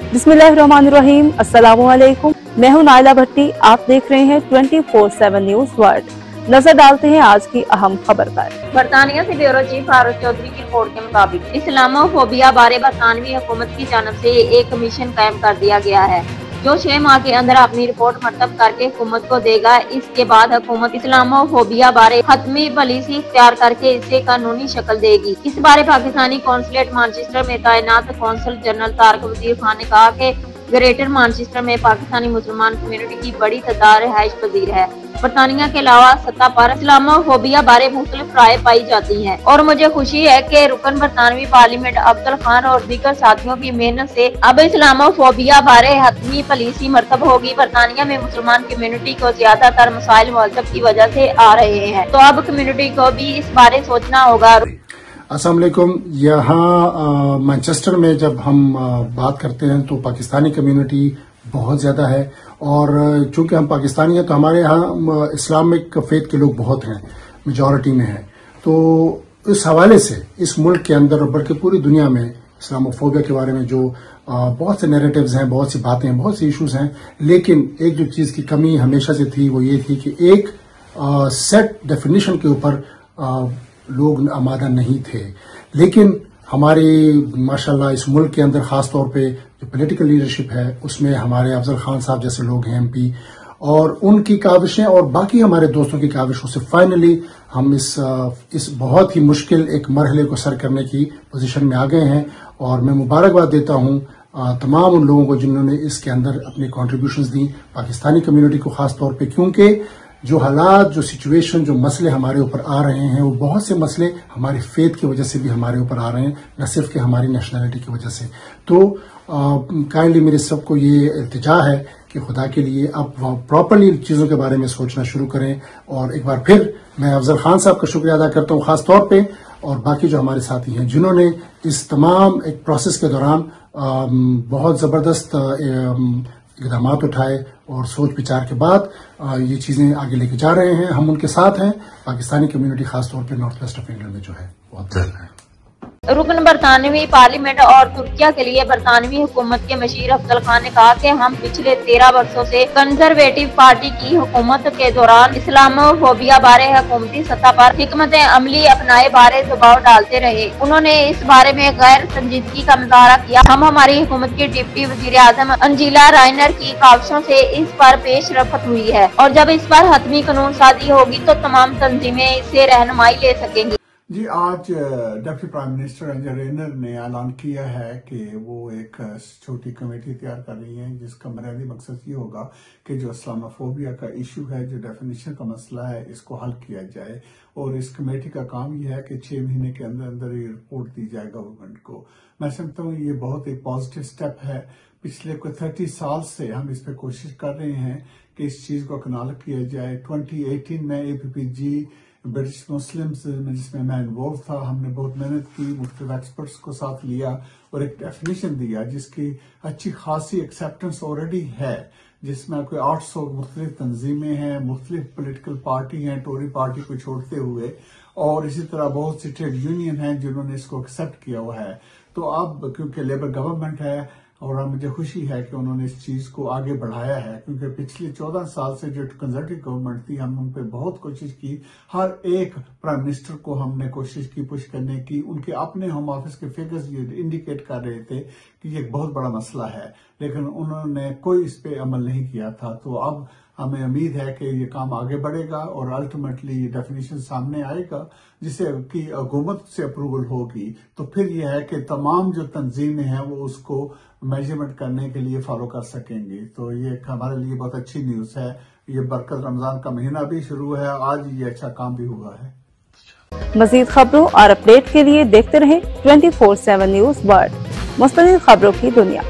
बिस्मिल्लाहिर्रहमानिर्रहीम, अस्सलामुअलैकुम। मैं हूं नाइला भट्टी। आप देख रहे हैं 24/7 न्यूज वर्ल्ड। नजर डालते हैं आज की अहम खबर पर। बरतानिया से ब्यूरो चीफ फारूक चौधरी की रिपोर्ट के मुताबिक इस्लामोफोबिया बारे बरतानवी हुकूमत की जानिब से एक कमीशन कायम कर दिया गया है जो 6 माह के अंदर अपनी रिपोर्ट मर्तब करके हुकूमत को देगा। इसके बाद हुकूमत इस्लामोफोबिया बारे हतमी पॉलिसी इख्तियार करके इसे कानूनी शक्ल देगी। इस बारे पाकिस्तानी कौंसलेट मानचेस्टर में तैनात कौंसल जनरल तारिक वजीर खान ने कहा कि ग्रेटर मानचेस्टर में पाकिस्तानी मुसलमान कम्युनिटी की बड़ी तादाद रिहाइश पजीर है। बरतानिया के अलावा सतह पर इस्लामोफोबिया बारे मुख्तलिफ राय पाई जाती हैं और मुझे खुशी है कि रुकन बरतानवी पार्लियामेंट अफजल खान और दीगर साथियों की मेहनत से अब इस्लामोफोबिया बारे हतमी पॉलिसी मरतब होगी। बरतानिया में मुसलमान कम्युनिटी को ज्यादातर मसाइल मजहब की वजह से आ रहे हैं, तो अब कम्युनिटी को भी इस बारे सोचना होगा। अस्सलाम वालेकुम। यहाँ मैनचेस्टर में जब हम बात करते हैं तो पाकिस्तानी कम्युनिटी बहुत ज्यादा है और चूंकि हम पाकिस्तानी हैं तो हमारे यहाँ इस्लामिक फेथ के लोग बहुत हैं, मेजॉरिटी में हैं। तो इस हवाले से इस मुल्क के अंदर और बल्कि पूरी दुनिया में इस्लामोफोबिया के बारे में जो बहुत से नैरेटिव्स हैं, बहुत सी बातें हैं, बहुत सी इश्यूज हैं, लेकिन एक जो चीज की कमी हमेशा से थी वो ये थी कि एक सेट डेफिनेशन के ऊपर लोग आमादा नहीं थे। लेकिन हमारे माशाल्लाह इस मुल्क के अंदर खास तौर पे जो पॉलिटिकल लीडरशिप है उसमें हमारे अफजल खान साहब जैसे लोग हैं एमपी, और उनकी काविशें और बाकी हमारे दोस्तों की काविशों से फाइनली हम इस बहुत ही मुश्किल एक मरहले को सर करने की पोजीशन में आ गए हैं। और मैं मुबारकबाद देता हूं तमाम उन लोगों को जिन्होंने इसके अंदर अपनी कॉन्ट्रीब्यूशंस दी, पाकिस्तानी कम्युनिटी को खास तौर पे, क्योंकि जो हालात, जो सिचुएशन, जो मसले हमारे ऊपर आ रहे हैं वो बहुत से मसले हमारी फेथ की वजह से भी हमारे ऊपर आ रहे हैं, न सिर्फ कि हमारी नेशनैलिटी की वजह से। तो काइंडली मेरे सबको ये इल्तिजा है कि खुदा के लिए अब प्रॉपरली चीजों के बारे में सोचना शुरू करें। और एक बार फिर मैं अफजल खान साहब का शुक्रिया अदा करता हूँ खास तौर पे, और बाकी जो हमारे साथी हैं जिन्होंने इस तमाम एक प्रोसेस के दौरान बहुत जबरदस्त इक़दाम उठाए और सोच विचार के बाद ये चीजें आगे लेके जा रहे हैं। हम उनके साथ हैं। पाकिस्तानी कम्युनिटी खासतौर पे नॉर्थ वेस्ट ऑफ इंग्लैंड में जो है बहुत ज्यादा है। रुकन बरतानवी पार्लियामेंट और तुर्किया के लिए बरतानवी हुकूमत के मशीर अफजल खान ने कहा कि हम पिछले 13 वर्षों से कंजर्वेटिव पार्टी की हुकूमत के दौरान इस्लामोफोबिया बारे हुकूमती सतह पर हिकमत अमली अपनाए बारे दबाव डालते रहे। उन्होंने इस बारे में गैर संजीदगी का मुजाहरा किया। हम हमारी हुकूमत की डिप्टी वजीर आजम अंजीला राइनर की काविशों से इस पर पेश रफ्त हुई है और जब इस पर हतमी कानून साजी होगी तो तमाम तंजीमें इससे रहनुमाई ले सकेंगी। जी, आज डिप्टी प्राइम मिनिस्टर अंजीला राइनर ने ऐलान किया है कि वो एक छोटी कमेटी तैयार कर रही है जिसका बुनियादी मकसद ये होगा कि जो इस्लामोफोबिया का इशू है, जो डेफिनेशन का मसला है, इसको हल किया जाए। और इस कमेटी का काम ये है कि 6 महीने के अंदर अंदर ये रिपोर्ट दी जाए गवर्नमेंट को। मैं समझता हूँ ये बहुत एक पॉजिटिव स्टेप है। पिछले कोई 30 साल से हम इस पे कोशिश कर रहे हैं कि इस चीज को कनाल किया जाए। 2018 में APPG ब्रिटिश मुस्लिम्स जिसमें मैं इन्वॉल्व था, हमने बहुत मेहनत की, मुख्तलिफ एक्सपर्ट्स को साथ लिया और एक डेफिनेशन दिया जिसकी अच्छी खासी एक्सेप्टेंस ऑलरेडी है, जिसमें कोई 800 मुख्तलिफ तंजीमें हैं, मुख्तलिफ पोलिटिकल पार्टी हैं, टोरी पार्टी को छोड़ते हुए, और इसी तरह बहुत सी ट्रेड यूनियन हैं जिन्होंने इसको एक्सेप्ट किया हुआ है। तो अब क्योंकि लेबर गवर्नमेंट है और मुझे खुशी है कि उन्होंने इस चीज को आगे बढ़ाया है, क्योंकि पिछले 14 साल से जो कंजर्वेटिव गवर्नमेंट थी हम उन पर बहुत कोशिश की। हर एक प्राइम मिनिस्टर को हमने कोशिश की पुश करने की। उनके अपने होम ऑफिस के फिगर्स ये इंडिकेट कर रहे थे कि ये एक बहुत बड़ा मसला है, लेकिन उन्होंने कोई इस पे अमल नहीं किया था। तो अब हमें उम्मीद है कि ये काम आगे बढ़ेगा और अल्टीमेटली ये डेफिनेशन सामने आएगा जिसे की हुकूमत से अप्रूवल होगी। तो फिर ये है कि तमाम जो तंजीमें हैं वो उसको मेजरमेंट करने के लिए फॉलो कर सकेंगे। तो ये हमारे लिए बहुत अच्छी न्यूज है। ये बरकत रमजान का महीना भी शुरू है, आज ये अच्छा काम भी हुआ है। मजीद खबरों और अपडेट के लिए देखते रहें 24/7 न्यूज वर्ल्ड, मुस्तकिल खबरों की दुनिया।